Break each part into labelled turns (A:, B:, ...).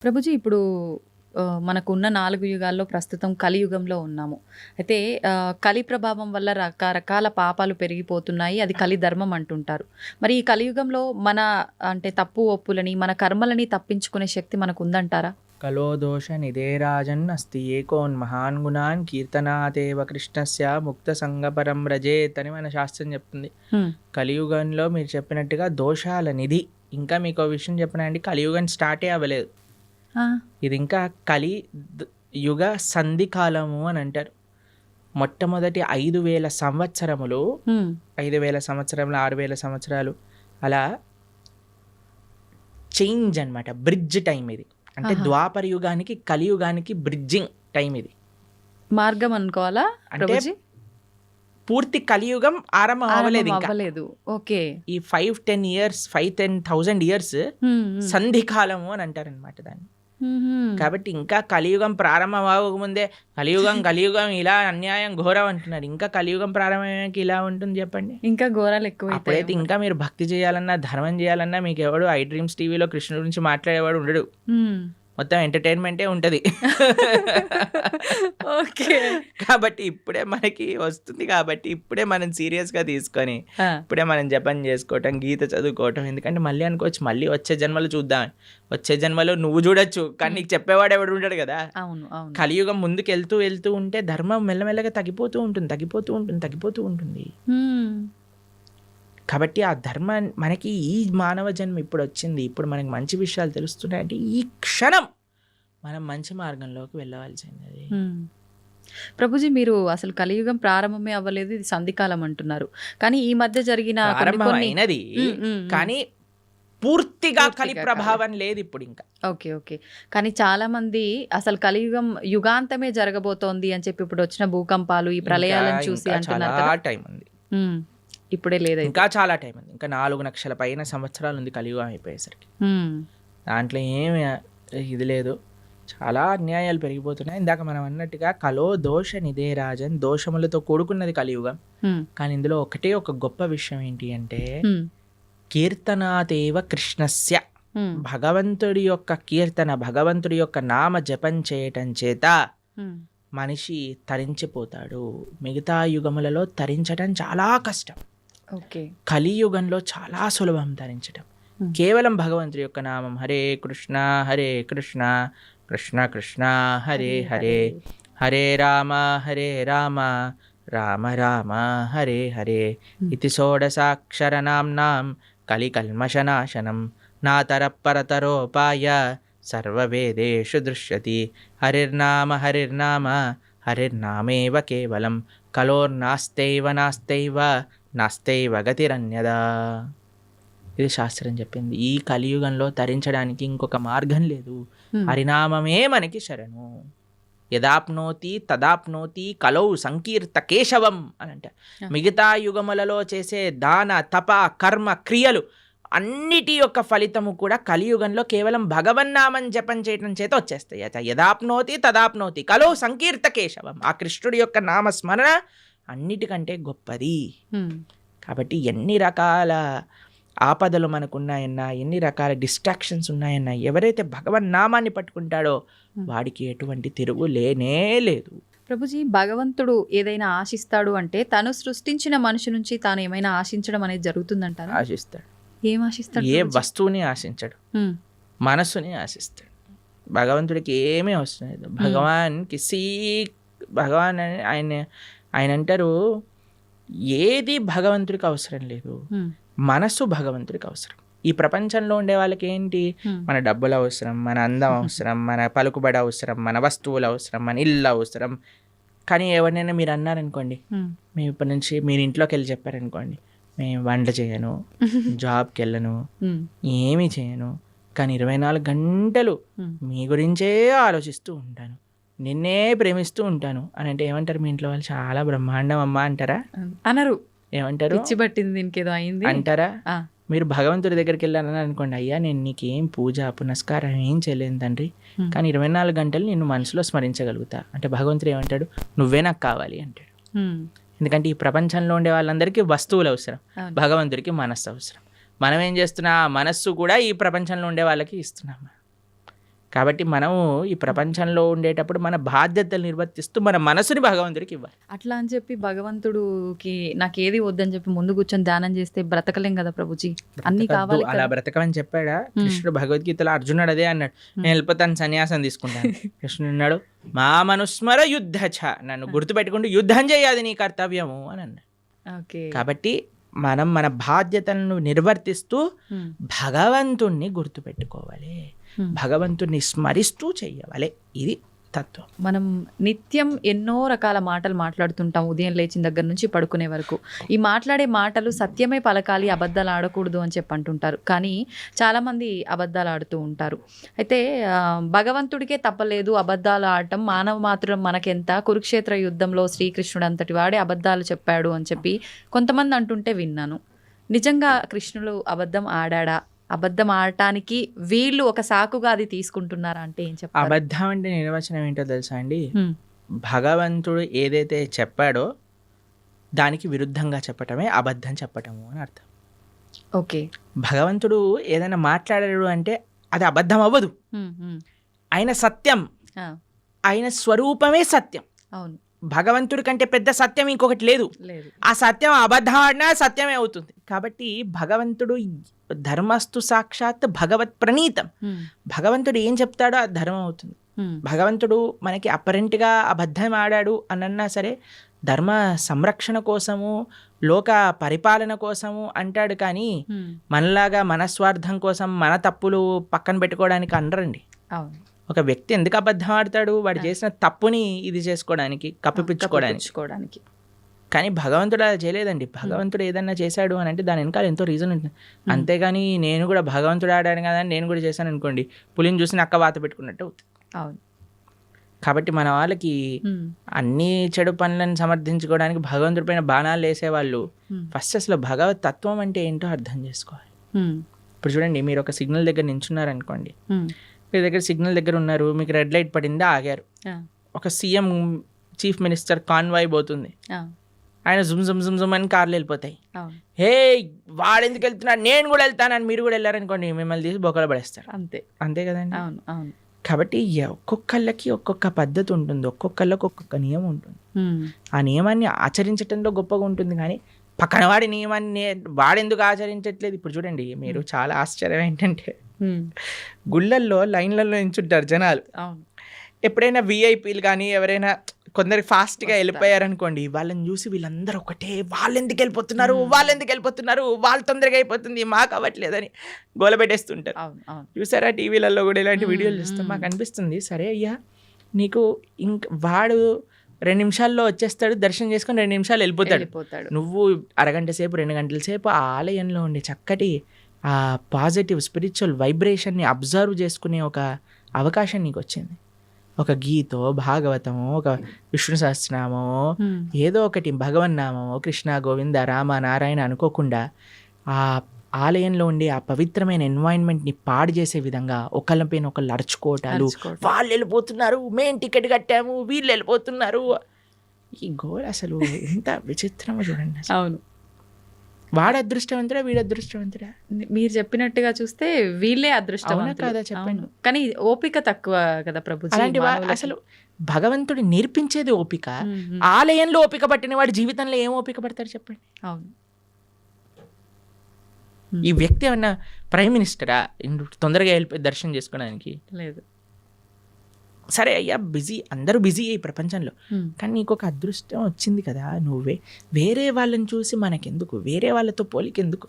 A: ప్రభుజీ ఇప్పుడు మనకున్న 4 యుగాల్లో ప్రస్తుతం కలియుగంలో ఉన్నాము. అయితే కలి ప్రభావం వల్ల రకరకాల పాపాలు పెరిగిపోతున్నాయి. అది కలి ధర్మం అంటుంటారు. మరి ఈ కలియుగంలో మన అంటే తప్పు ఒప్పులని, మన కర్మలని తప్పించుకునే శక్తి మనకుందంటారా?
B: కలో దోష నిధేరాజన్ అస్తి ఏకోన్ మహాన్ గుణాన్ కీర్తనాతేవ కృష్ణస్య ముక్త సంగపరం రజేత్ అని మన శాస్త్రం చెప్తుంది. కలియుగంలో మీరు చెప్పినట్టుగా దోషాల నిధి. ఇంకా మీకు విషయం చెప్పినండి, కలియుగం స్టార్టే అవ్వలేదు. ఇది ఇంకా యుగ సంధి కాలము అని అంటారు. మొట్టమొదటి 5,000 సంవత్సరములు, 5,000 సంవత్సరములు, 6,000 సంవత్సరాలు అలా చేంజ్ అనమాట. బ్రిడ్జ్ టైం ఇది. అంటే ద్వాపర యుగానికి కలియుగానికి బ్రిడ్జింగ్ టైం ఇది.
A: మార్గం అనుకోవాలా?
B: అంటే పూర్తి కలియుగం ఆరంభం అవ్వలేదు.
A: ఓకే.
B: ఈ 5-10 ఇయర్స్ 5-10,000 ఇయర్స్ సంధి కాలము అని అంటారు అనమాట దాన్ని. కాబట్టి ఇంకా కలియుగం ప్రారంభం అవ్వకముందే కలియుగం ఇలా అన్యాయం ఘోరం అంటున్నారు. ఇంకా కలియుగం ప్రారంభమయ్యాక ఇలా ఉంటుంది చెప్పండి.
A: ఇంకా ఘోరాలు ఎక్కువ.
B: అప్పుడైతే ఇంకా మీరు భక్తి చేయాలన్నా, ధర్మం చేయాలన్నా మీకు ఎవడు ఐ డ్రీమ్స్ టీవీలో కృష్ణుడి గురించి మాట్లాడేవాడు ఉండడు. మొత్తం ఎంటర్టైన్మెంటే ఉంటుంది.
A: ఓకే.
B: కాబట్టి ఇప్పుడే మనకి వస్తుంది, కాబట్టి ఇప్పుడే మనం సీరియస్గా తీసుకొని ఇప్పుడే మనం జపం చేసుకోవటం, గీత చదువుకోవటం. ఎందుకంటే మళ్ళీ అనుకోవచ్చు మళ్ళీ వచ్చే జన్మలో చూద్దాం. వచ్చే జన్మలో నువ్వు చూడొచ్చు, కానీ నీకు చెప్పేవాడు ఎవడు ఉంటాడు కదా. కలియుగం ముందుకు వెళ్తూ ఉంటే ధర్మం మెల్లమెల్లగా తగ్గిపోతూ ఉంటుంది. కాబట్టి ఆ ధర్మం మనకి ఈ మానవ జన్మ ఇప్పుడు వచ్చింది, ఇప్పుడు మనకి మంచి విషయాలు తెలుస్తున్నాయంటే ఈ క్షణం మనం మంచి మార్గంలోకి వెళ్ళవలసింది.
A: ప్రభుజీ, మీరు అసలు కలియుగం ప్రారంభమే అవ్వలేదు, ఇది సంధికాలం అంటున్నారు. కానీ ఈ మధ్య జరిగిన
B: ప్రారంభమైనది కానీ పూర్తిగా కలి ప్రభావం లేదు ఇప్పుడు ఇంకా.
A: ఓకే. కానీ చాలా మంది అసలు కలియుగం యుగాంతమే జరగబోతోంది అని చెప్పి ఇప్పుడు వచ్చిన భూకంపాలు, ఈ ప్రళయాలను చూసి అంటున్నారు కదా.
B: టైం ఉంది,
A: ఇప్పుడే లేదు,
B: ఇంకా చాలా టైం ఉంది. ఇంకా 4 లక్షల పైన సంవత్సరాలు ఉంది కలియుగం అయిపోయేసరికి. దాంట్లో ఏమి ఇది లేదు, చాలా అన్యాయాలు పెరిగిపోతున్నాయి. ఇందాక మనం అన్నట్టుగా కలో దోష నిధే రాజన్, దోషములతో కూడుకున్నది కలియుగం. కానీ ఇందులో ఒక గొప్ప విషయం ఏంటి అంటే కీర్తనాతేవ కృష్ణస్య, భగవంతుడి యొక్క కీర్తన, భగవంతుడి యొక్క నామ జపం చేయటం చేత మనిషి తరించిపోతాడు. మిగతా యుగములలో తరించడం చాలా కష్టం. కలియుగంలో చాలా సులభం తరించడం. కేవలం భగవంతుడి యొక్క నామం హరే కృష్ణ కృష్ణ కృష్ణ హరే హరే, హరే రామ రామ రామ హరే హరే ఇతి షోడశాక్షర నామ్నాం కలికల్మషనాశనం నాతరపరతరోపాయ సర్వవేదేషు దృశ్యతి. హరిర్నామ హరిర్నామేవ కేవలం నాస్తైవ గతిరన్యదా. ఇది శాస్త్రం చెప్పింది. ఈ కలియుగంలో తరించడానికి ఇంకొక మార్గం లేదు, హరినామమే మనకి శరణు. యదాప్నోతి తదాప్నోతి కలౌ సంకీర్త కేశవం అని అంటారు. మిగతా యుగములలో చేసే దాన తప కర్మ క్రియలు అన్నిటి యొక్క ఫలితము కూడా కలియుగంలో కేవలం భగవన్నామం జపం చేయటం చేత వచ్చేస్తాయి. యదాప్నోతి తదాప్నోతి కలో సంకీర్త కేశవం. ఆ కృష్ణుడి యొక్క నామస్మరణ అన్నిటికంటే గొప్పది. కాబట్టి ఎన్ని రకాల ఆపదలు మనకున్నాయన్నా, ఎన్ని రకాల డిస్ట్రాక్షన్స్ ఉన్నాయన్నా, ఎవరైతే భగవన్నామాన్ని పట్టుకుంటాడో వాడికి ఎటువంటి తిరుగు లేనే లేదు.
A: ప్రభుజీ, భగవంతుడు ఏదైనా ఆశిస్తాడు అంటే తను సృష్టించిన మనిషి నుంచి తాను ఏమైనా ఆశించడం అనేది జరుగుతుందంటారా?
B: ఆశిస్తాడు.
A: ఏం ఆశిస్తాడు?
B: ఏ వస్తువుని ఆశించడు, మనస్సుని ఆశిస్తాడు. భగవంతుడికి ఏమీ అవసరం లేదు. భగవాన్ ఆయన అంటారు ఏది భగవంతుడికి అవసరం లేదు, మనస్సు భగవంతుడికి అవసరం. ఈ ప్రపంచంలో ఉండే వాళ్ళకి ఏంటి, మన డబ్బులు అవసరం, మన అందం అవసరం, మన పలుకుబడి అవసరం, మన వస్తువులు అవసరం, మన ఇల్లు అవసరం. కానీ ఎవరినైనా మీరు అన్నారనుకోండి, మేము ఇప్పటి నుంచి మీరు ఇంట్లోకి వెళ్ళి చెప్పారనుకోండి, మేము వంట చేయను, జాబ్కి వెళ్ళను, ఏమీ చేయను, కానీ 24 గంటలు మీ గురించే ఆలోచిస్తూ ఉంటాను, నిన్నే ప్రేమిస్తూ ఉంటాను అని అంటే ఏమంటారు మీ ఇంట్లో వాళ్ళు? చాలా బ్రహ్మాండం అమ్మా అంటారా?
A: అనరు.
B: ఏమంటారు?
A: పిచ్చి పట్టింది, దీనికి ఏదో అయింది
B: అంటారా? మీరు భగవంతుడి దగ్గరికి వెళ్ళాలని అనుకోండి, అయ్యా నేను నీకేం పూజ పునస్కారం ఏం చేయలేను తండ్రి, కానీ 24 గంటలు నిన్ను మనసులో స్మరించగలుగుతా అంటే భగవంతుడు ఏమంటాడు? నువ్వే నాకు కావాలి అంటాడు. ఎందుకంటే ఈ ప్రపంచంలో ఉండే వాళ్ళందరికీ వస్తువులు అవసరం, భగవంతుడికి మనస్సు అవసరం. మనం ఏం చేస్తున్నా, మనస్సు కూడా ఈ ప్రపంచంలో ఉండే వాళ్ళకి ఇస్తున్నాం. కాబట్టి మనము ఈ ప్రపంచంలో ఉండేటప్పుడు మన బాధ్యతలు నిర్వర్తిస్తూ మన మనసుని భగవంతుడికి ఇవ్వాలి.
A: అట్లా అని చెప్పి భగవంతుడికి నాకు ఏది వద్దని చెప్పి ముందు కూర్చొని ధ్యానం చేస్తే బ్రతకలేం కదా ప్రభుజీ, అన్ని కావాలి
B: అలా బ్రతకమని చెప్పాడా కృష్ణుడు? భగవద్గీతలో అర్జునుడు అదే అన్నాడు, నేను వెళ్ళిపోతాను, సన్యాసం తీసుకుంటాను. కృష్ణుడు అన్నాడు, మా మనుస్మర యుద్ధ నన్ను గుర్తుపెట్టుకుంటూ యుద్ధం చేయాలి నీ కర్తవ్యము అని అన్నాడు.
A: ఓకే.
B: కాబట్టి మనం మన బాధ్యతలను నిర్వర్తిస్తూ భగవంతుణ్ణి గుర్తుపెట్టుకోవాలి, భగవంతుణ్ణి స్మరిస్తూ చెయ్యాలి. ఇది తత్వం.
A: మనం నిత్యం ఎన్నో రకాల మాటలు మాట్లాడుతుంటాం, ఉదయం లేచిన దగ్గర నుంచి పడుకునే వరకు. ఈ మాట్లాడే మాటలు సత్యమే పలకాలి, అబద్ధాలు ఆడకూడదు అని చెప్పి అంటుంటారు. కానీ చాలామంది అబద్ధాలు ఆడుతూ ఉంటారు. అయితే భగవంతుడికే తప్పలేదు అబద్ధాలు ఆడటం, మానవ మాత్రం మనకెంత, కురుక్షేత్ర యుద్ధంలో శ్రీకృష్ణుడు అంతటి వాడే అబద్ధాలు చెప్పాడు అని చెప్పి కొంతమంది అంటుంటే విన్నాను. నిజంగా కృష్ణుడు అబద్ధం ఆడా? అబద్ధం ఆడటానికి వీళ్ళు ఒక సాకుగా అది తీసుకుంటున్నారా అంటే ఏం చెప్పారు?
B: అబద్ధం అంటే నిర్వచనం ఏంటో తెలుసా అండి? భగవంతుడు ఏదైతే చెప్పాడో దానికి విరుద్ధంగా చెప్పటమే అబద్ధం చెప్పటము అని అర్థం.
A: ఓకే.
B: భగవంతుడు ఏదైనా మాట్లాడాడు అంటే అది అబద్ధం అవ్వదు. ఆయన సత్యం, ఆయన స్వరూపమే సత్యం.
A: అవును.
B: భగవంతుడి కంటే పెద్ద సత్యం ఇంకొకటి లేదు. ఆ సత్యం అబద్ధం ఆడినా సత్యమే అవుతుంది. కాబట్టి భగవంతుడు ధర్మస్తు సాక్షాత్ భగవత్ ప్రణీతం. భగవంతుడు ఏం చెప్తాడో అది ధర్మం అవుతుంది. భగవంతుడు మనకి అపరెంట్గా అబద్ధం ఆడాడు అనన్నా సరే ధర్మ సంరక్షణ కోసము, లోక పరిపాలన కోసము అంటాడు. కానీ మనలాగా మన స్వార్థం కోసం మన తప్పులు పక్కన పెట్టుకోవడానికి అనరండి. ఒక వ్యక్తి ఎందుకు అబద్ధం ఆడతాడు? వాడు చేసిన తప్పుని ఇది చేసుకోవడానికి, కప్పిపుచ్చుకోవడానికి. కానీ భగవంతుడు అలా చేయలేదండి. భగవంతుడు ఏదన్నా చేశాడు అని అంటే దాని వెనకాల ఎంతో రీజన్ ఉంటుంది. అంతేగాని నేను కూడా భగవంతుడు ఆడాను కదా అని నేను కూడా చేశాను అనుకోండి, పులిని చూసి నక్క వాత పెట్టుకున్నట్టు అవుతుంది. కాబట్టి మన వాళ్ళకి అన్ని చెడు పనులను సమర్థించుకోవడానికి భగవంతుడి పైన బాణాలు వేసేవాళ్ళు ఫస్ట్ అసలు భగవత్ తత్వం అంటే ఏంటో అర్థం చేసుకోవాలి. ఇప్పుడు చూడండి, మీరు ఒక సిగ్నల్ దగ్గర నించున్నారు అనుకోండి, మీ దగ్గర సిగ్నల్ దగ్గర ఉన్నారు, మీకు రెడ్ లైట్ పడింది, ఆగారు. ఒక సీఎం, చీఫ్ మినిస్టర్ కాన్వాయ్ పోతుంది, ఆయన జుమ్ జుమ్ జుమ్ జుమ్ అని కార్లు వెళ్ళిపోతాయి. హే వాడు ఎందుకు వెళ్తున్నాడు, నేను కూడా వెళ్తానని మీరు కూడా వెళ్ళారనుకోండి, మిమ్మల్ని తీసి బొక్కలు పడేస్తారు. అంతే కదండి. కాబట్టి ఒక్కొక్కళ్ళకి ఒక్కొక్క పద్ధతి ఉంటుంది, ఒక్కొక్కళ్ళకి ఒక్కొక్క నియమం ఉంటుంది. ఆ నియమాన్ని ఆచరించడంలో గొప్పగా ఉంటుంది. కానీ పక్కన వాడి నియమాన్ని వాడెందుకు ఆచరించట్లేదు? ఇప్పుడు చూడండి, మీరు చాలా ఆశ్చర్యం ఏంటంటే గుళ్ళల్లో లైన్లలో నించుంటారు జనాలు. ఎప్పుడైనా విఐపీలు కానీ ఎవరైనా కొందరికి ఫాస్ట్గా వెళ్ళిపోయారనుకోండి, వాళ్ళని చూసి వీళ్ళందరూ ఒకటే, వాళ్ళు ఎందుకు వెళ్ళిపోతున్నారు, వాళ్ళు తొందరగా అయిపోతుంది, మాకు అవ్వట్లేదని గోలబెట్టేస్తుంటారు. చూసారా టీవీలలో కూడా ఇలాంటి వీడియోలు చూస్తాం. మాకు అనిపిస్తుంది, సరే అయ్యా నీకు వాడు 2 నిమిషాల్లో వచ్చేస్తాడు, దర్శనం చేసుకొని 2 నిమిషాలు వెళ్ళిపోతాడు. నువ్వు అరగంట సేపు 2 గంటల సేపు ఆ ఆలయంలో ఉండే చక్కటి ఆ పాజిటివ్ స్పిరిచువల్ వైబ్రేషన్ని అబ్జర్వ్ చేసుకునే ఒక అవకాశం నీకు వచ్చింది. ఒక గీతో, భాగవతమో, ఒక విష్ణు సహస్రనామమో, ఏదో ఒకటి భగవన్నామమో, కృష్ణ గోవింద రామ నారాయణ అనుకోకుండా ఆ ఆలయంలో ఉండే ఆ పవిత్రమైన ఎన్వైరన్మెంట్ని పాడు చేసే విధంగా ఒకళ్ళపైన ఒకళ్ళు అరుచుకోవటాలు, వాళ్ళు వెళ్ళిపోతున్నారు, మేం టికెట్ కట్టాము, వీళ్ళు వెళ్ళిపోతున్నారు. ఈ గోల్ అసలు ఎంత విచిత్రమో చూడండి.
A: అవును.
B: వాడు అదృష్టవంతుడా, వీడు అదృష్టవంతుడా?
A: మీరు చెప్పినట్టుగా చూస్తే వీళ్ళే అదృష్టవంతులు కదా, చెప్పండి. కానీ ఓపిక తక్కువ కదా ప్రభుజీ.
B: అలాంటి అసలు భగవంతుడు నేర్పించేది ఓపిక. ఆలయంలో ఓపిక పట్టిన వాడి జీవితంలో ఏం ఓపిక పడతాడు చెప్పండి. అవును. ఈ వ్యక్తి ఏమన్నా ప్రైమ్ మినిస్టరా తొందరగా వెళ్ళిపోయి దర్శనం చేసుకోవడానికి? లేదు. సరే అయ్యా, బిజీ, అందరూ బిజీ ఈ ప్రపంచంలో, కానీ నీకు ఒక అదృష్టం వచ్చింది కదా, నువ్వే వేరే వాళ్ళని చూసి మనకెందుకు, వేరే వాళ్ళతో పోలికెందుకు?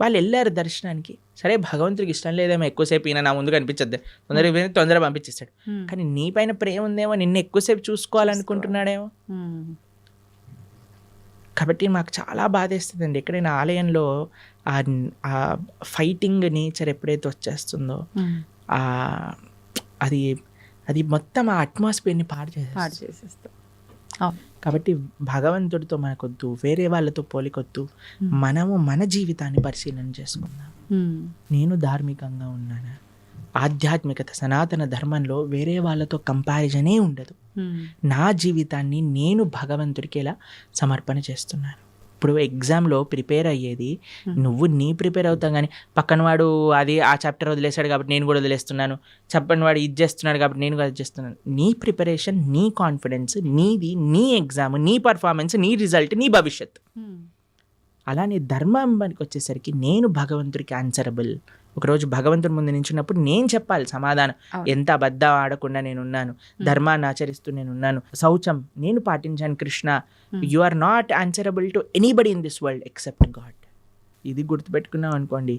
B: వాళ్ళు వెళ్ళారు దర్శనానికి, సరే భగవంతుడికి ఇష్టం లేదేమో ఎక్కువసేపు ఈయన నా ముందు కనిపించద్దు, తొందరగా పంపించేస్తాడు. కానీ నీ పైన ప్రేమ ఉందేమో, నిన్ను ఎక్కువసేపు చూసుకోవాలనుకుంటున్నాడేమో. కాబట్టి మాకు చాలా బాధేస్తుందండి ఎక్కడైనా ఆలయంలో ఆ ఫైటింగ్ నేచర్ ఎప్పుడైతే వచ్చేస్తుందో అది మొత్తం ఆ అట్మాస్ఫియర్ని పాడు చేసేస్తాం. కాబట్టి భగవంతుడితో మనకొద్దు, వేరే వాళ్ళతో పోలికొద్దు, మనము మన జీవితాన్ని పరిశీలన చేసుకుందాం. నేను ధార్మికంగా ఉన్నానా, ఆధ్యాత్మికత సనాతన ధర్మంలో వేరే వాళ్ళతో కంపారిజనే ఉండదు. నా జీవితాన్ని నేను భగవంతుడికి ఎలా సమర్పణ చేస్తున్నాను, ఇప్పుడు ఎగ్జామ్లో ప్రిపేర్ అయ్యేది నువ్వు నీ ప్రిపేర్ అవుతావు, కానీ పక్కన వాడు అది ఆ చాప్టర్ వదిలేశాడు కాబట్టి నేను కూడా వదిలేస్తున్నాను, చెప్పని వాడు ఇది చేస్తున్నాడు కాబట్టి నేను కూడా అది చేస్తున్నాను. నీ ప్రిపరేషన్, నీ కాన్ఫిడెన్స్, నీది, నీ ఎగ్జామ్, నీ పర్ఫార్మెన్స్, నీ రిజల్ట్, నీ భవిష్యత్. అలానే ధర్మానికి వచ్చేసరికి నేను భగవంతుడికి ఆన్సరబుల్. ఒకరోజు భగవంతుడి ముందు నించున్నప్పుడు నేను చెప్పాలి సమాధానం. ఎంత అబద్ధం ఆడకుండా నేనున్నాను, ధర్మాన్ని ఆచరిస్తూ నేనున్నాను, శౌచం నేను పాటించాను Krishna. You are not answerable to anybody in this world except God. ఇది గుర్తుపెట్టుకున్నాం అనుకోండి,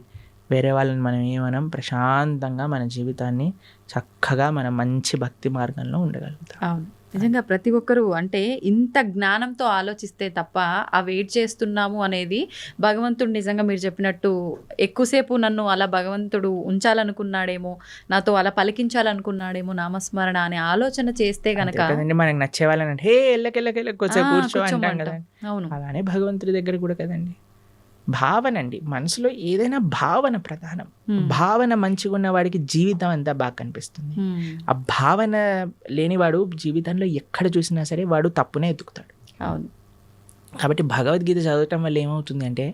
B: వేరే వాళ్ళని మనం ఏమనం, ప్రశాంతంగా మన జీవితాన్ని చక్కగా మనం మంచి భక్తి మార్గంలో ఉండగలుగుతాం.
A: అవును, నిజంగా ప్రతి ఒక్కరూ అంటే ఇంత జ్ఞానంతో ఆలోచిస్తే తప్ప ఆ వెయిట్ చేస్తున్నాము అనేది భగవంతుడు నిజంగా మీరు చెప్పినట్టు ఎక్కువసేపు నన్ను అలా భగవంతుడు ఉంచాలనుకున్నాడేమో, నాతో అలా పలికించాలనుకున్నాడేమో నామస్మరణ అనే ఆలోచన చేస్తే గనక
B: కదండి మనకి నచ్చే వాళ్ళని హే ఎల్లకెళ్ళకెళ్ళ కొంచెం కూర్చో అంటాం కదా.
A: అవును,
B: అలానే భగవంతుడి దగ్గర కూడా కదండి భావన అండి. మనసులో ఏదైనా భావన ప్రధానం. భావన మంచిగా ఉన్న వాడికి జీవితం అంతా బాగా కనిపిస్తుంది. ఆ భావన లేనివాడు జీవితంలో ఎక్కడ చూసినా సరే వాడు తప్పునే ఎత్తుకుతాడు.
A: అవును,
B: కాబట్టి భగవద్గీత చదవటం వల్ల ఏమవుతుంది అంటే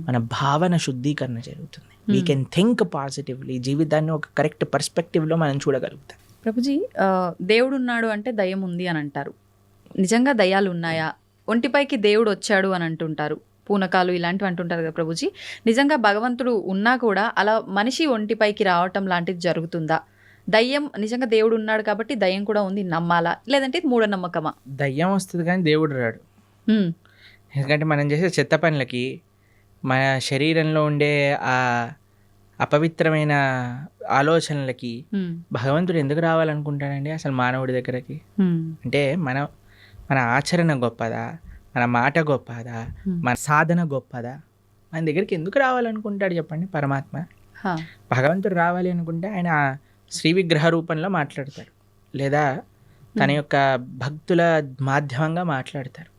B: మన భావన శుద్ధీకరణ జరుగుతుంది. వీ కెన్ థింక్ పాజిటివ్లీ, జీవితాన్ని ఒక కరెక్ట్ పర్స్పెక్టివ్లో మనం చూడగలుగుతాం.
A: ప్రభుజీ, దేవుడు ఉన్నాడు అంటే దయ్యం ఉంది అని అంటారు. నిజంగా దయ్యాలు ఉన్నాయా? ఒంటిపైకి దేవుడు వచ్చాడు అని అంటుంటారు, పూనకాలు ఇలాంటివి అంటుంటారు కదా ప్రభుజీ. నిజంగా భగవంతుడు ఉన్నా కూడా అలా మనిషి ఒంటిపైకి రావటం లాంటిది జరుగుతుందా? దయ్యం నిజంగా దేవుడు ఉన్నాడు కాబట్టి దయ్యం కూడా ఉంది నమ్మాలా, లేదంటే ఇది మూఢనమ్మకమా?
B: దయ్యం వస్తుంది కానీ దేవుడు రాడు. ఎందుకంటే మనం చేసే చెత్త పనులకి, మన శరీరంలో ఉండే ఆ అపవిత్రమైన ఆలోచనలకి భగవంతుడు ఎందుకు రావాలనుకుంటాడండి అసలు మానవుడి దగ్గరకి? అంటే మన ఆచరణ గొప్పదా, మన మాట గొప్పదా, మన సాధన గొప్పదా? మన దగ్గరికి ఎందుకు రావాలనుకుంటాడు చెప్పండి పరమాత్మ? భగవంతుడు రావాలి అనుకుంటే ఆయన శ్రీ విగ్రహ రూపంలో మాట్లాడతాడు, లేదా తన యొక్క భక్తుల మాధ్యమంగా మాట్లాడతారు.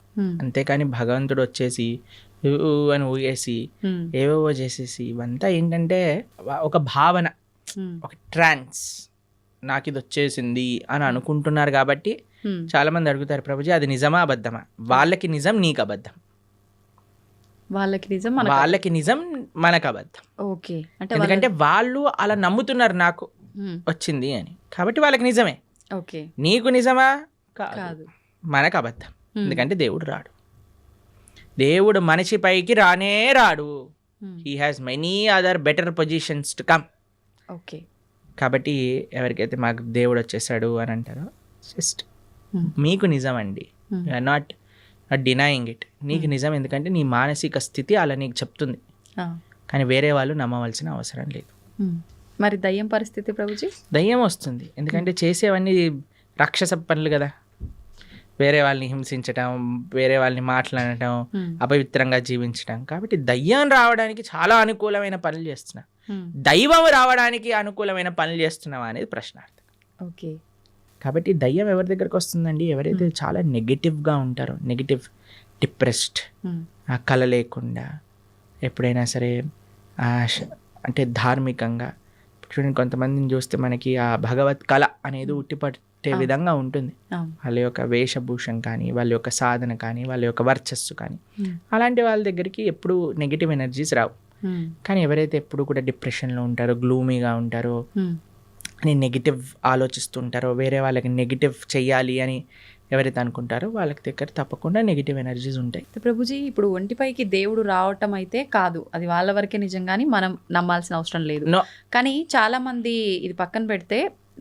B: అంతేకాని భగవంతుడు వచ్చేసి అని ఊగేసి ఏవేవో చేసేసి ఇవంతా ఏంటంటే ఒక భావన, ఒక ట్రాన్స్, నాకు ఇది వచ్చేసింది అని అనుకుంటున్నారు. కాబట్టి చాలా మంది అడుగుతారు ప్రభుజీ అది నిజమా అబద్ధమా? వాళ్ళకి నిజం, నీకు అబద్ధం.
A: వాళ్ళకి నిజం,
B: మనకు అబద్ధం.
A: ఓకే, అంటే
B: ఎందుకంటే వాళ్ళు అలా నమ్ముతున్నారు నాకు వచ్చింది అని, కాబట్టి వాళ్ళకి నిజమే.
A: ఓకే,
B: నీకు నిజమా?
A: కాదు,
B: మనకు అబద్ధం. ఎందుకంటే దేవుడు రాడు, దేవుడు మనిషి పైకి రానే రాడు. He has many other better positions to come.
A: Okay,
B: కాబట్టి ఎవరికైతే మాకు దేవుడు వచ్చేసాడు అని అంటారో జస్ట్ మీకు నిజం అండి, యూఆర్ నాట్ డినయింగ్ ఇట్. నీకు నిజం, ఎందుకంటే నీ మానసిక స్థితి అలా నీకు చెప్తుంది, కానీ వేరే వాళ్ళు నమ్మవలసిన అవసరం లేదు.
A: మరి దయ్యం పరిస్థితి ప్రభుజీ?
B: దయ్యం వస్తుంది ఎందుకంటే చేసేవన్నీ రాక్షస పనులు కదా. వేరే వాళ్ళని హింసించటం, వేరే వాళ్ళని మాట్లాడటం, అపవిత్రంగా జీవించటం. కాబట్టి దయ్యం రావడానికి చాలా అనుకూలమైన పనులు చేస్తున్నా, దైవం రావడానికి అనుకూలమైన పనులు చేస్తున్నావా అనేది ప్రశ్నార్థం.
A: ఓకే,
B: కాబట్టి దయ్యం ఎవరి దగ్గరకు వస్తుందండి? ఎవరైతే చాలా నెగిటివ్గా ఉంటారో, నెగిటివ్, డిప్రెస్డ్, ఆ కళ లేకుండా, ఎప్పుడైనా సరే అంటే ధార్మికంగా చూడండి, కొంతమందిని చూస్తే మనకి ఆ భగవత్ కళ అనేది ఉట్టిపట్టే విధంగా ఉంటుంది. వాళ్ళ యొక్క వేషభూషం కానీ, వాళ్ళ యొక్క సాధన కానీ, వాళ్ళ యొక్క వర్చస్సు కానీ, అలాంటి వాళ్ళ దగ్గరికి ఎప్పుడు నెగిటివ్ ఎనర్జీస్ రావు. కానీ ఎవరైతే ఎప్పుడు కూడా డిప్రెషన్లో ఉంటారో, గ్లూమీగా ఉంటారో, అని నెగిటివ్ ఆలోచిస్తుంటారో, వేరే వాళ్ళకి నెగిటివ్ చెయ్యాలి అని ఎవరైతే అనుకుంటారో వాళ్ళకి దగ్గర తప్పకుండా నెగిటివ్ ఎనర్జీస్ ఉంటాయి.
A: ప్రభుజీ, ఇప్పుడు ఒంటిపైకి దేవుడు రావటం అయితే కాదు, అది వాళ్ళ వరకే నిజం, కానీ మనం నమ్మాల్సిన అవసరం లేదు. కానీ చాలా మంది ఇది పక్కన పెడితే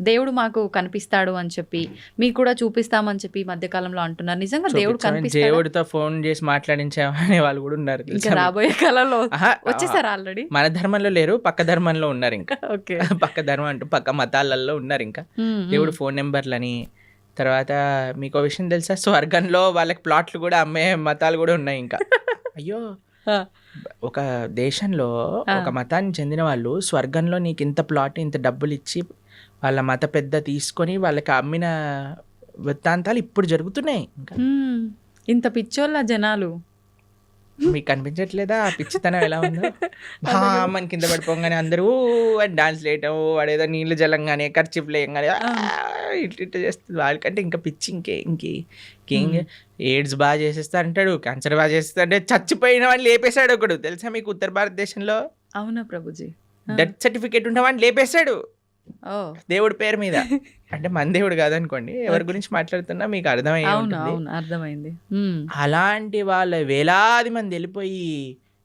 A: దేవుడు మాకు కనిపిస్తాడు అని చెప్పి, మీకు కూడా చూపిస్తామని చెప్పి మధ్యకాలంలో అంటున్నారు. నిజంగా దేవుడు కనిపిస్తాడు?
B: దేవుడితో ఫోన్ చేసి మాట్లాడించే వాళ్ళు కూడా ఉన్నారు.
A: ఇంకా రాబోయే కాలంలో వచ్చేసారు ఆల్రెడీ.
B: మన ధర్మంలో లేరు, పక్క ధర్మంలో ఉన్నారు. ఇంకా
A: ఓకే,
B: పక్క ధర్మం అంటూ పక్క మతాలలో ఉన్నారు. ఇంకా దేవుడు ఫోన్ నెంబర్లని. తర్వాత మీకు విషయం తెలుసా, స్వర్గంలో వాళ్ళకి ప్లాట్లు కూడా అమ్మే మతాలు కూడా ఉన్నాయి. ఇంకా అయ్యో, ఒక దేశంలో ఒక మతానికి చెందిన వాళ్ళు స్వర్గంలో నీకు ఇంత ప్లాట్, ఇంత డబ్బులు ఇచ్చి వాళ్ళ మత పెద్ద తీసుకొని వాళ్ళకి అమ్మిన వృత్తాంతాలు ఇప్పుడు జరుగుతున్నాయి. ఇంకా
A: ఇంత పిచ్చోళ్ళ జనాలు.
B: మీకు కనిపించట్లేదా ఆ పిచ్చితనం ఎలా ఉందో? మన కింద పడిపోగానే అందరూ డాన్స్ లేయటం, వాడేదో నీళ్ళు జల్లంగానే ఖర్చీఫ్ లేయంగానే ఇట్లా చేస్తుంది. వాళ్ళకంటే ఇంకా పిచ్చి ఇంకేం ఎయిడ్స్ బాగా చేసేస్తా అంటాడు, క్యాన్సర్ బాగా చేస్తా అంటే చచ్చిపోయిన వాడిని లేపేశాడు ఒకడు తెలుసా మీకు? ఉత్తర భారతదేశంలో
A: అవునా ప్రభుజీ?
B: డెత్ సర్టిఫికేట్ ఉన్న వాడిని లేపేశాడు
A: ఓ
B: దేవుడి పేరు మీద. అంటే మన దేవుడు కాదనుకోండి, ఎవరి గురించి మాట్లాడుతున్నా మీకు అర్థమయ్యే
A: అవును
B: ఉంటుంది.
A: అవును అర్థమైంది.
B: అలాంటి వాళ్ళ వేలాది మంది వెళ్ళిపోయి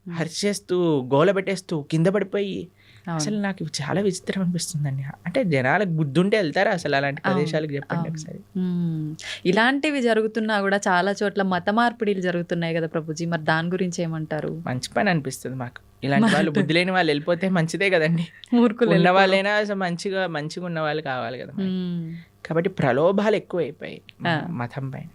B: హర్షేస్తూ గోల పెట్టేస్తూ కింద పడిపోయి అసలు నాకు ఇవి చాలా విచిత్రం అనిపిస్తుందండి. అంటే జనాలకు బుద్ధి ఉంటే వెళ్తారా అసలు అలాంటి ప్రదేశాలకు? చెప్పండి ఒకసారి.
A: ఇలాంటివి జరుగుతున్నా కూడా చాలా చోట్ల మత మార్పిడిలు జరుగుతున్నాయి కదా ప్రభుజీ, మరి దాని గురించి ఏమంటారు?
B: మంచి పని అనిపిస్తుంది మాకు. ఇలాంటి వాళ్ళు బుద్ధి లేని వాళ్ళు వెళ్ళిపోతే మంచిదే కదండి.
A: మూర్ఖులు
B: ఉన్న వాళ్ళైనా అసలు మంచిగా ఉన్న వాళ్ళు కావాలి కదా మనకి. కాబట్టి ప్రలోభాలు ఎక్కువైపోయాయి మతం పైన.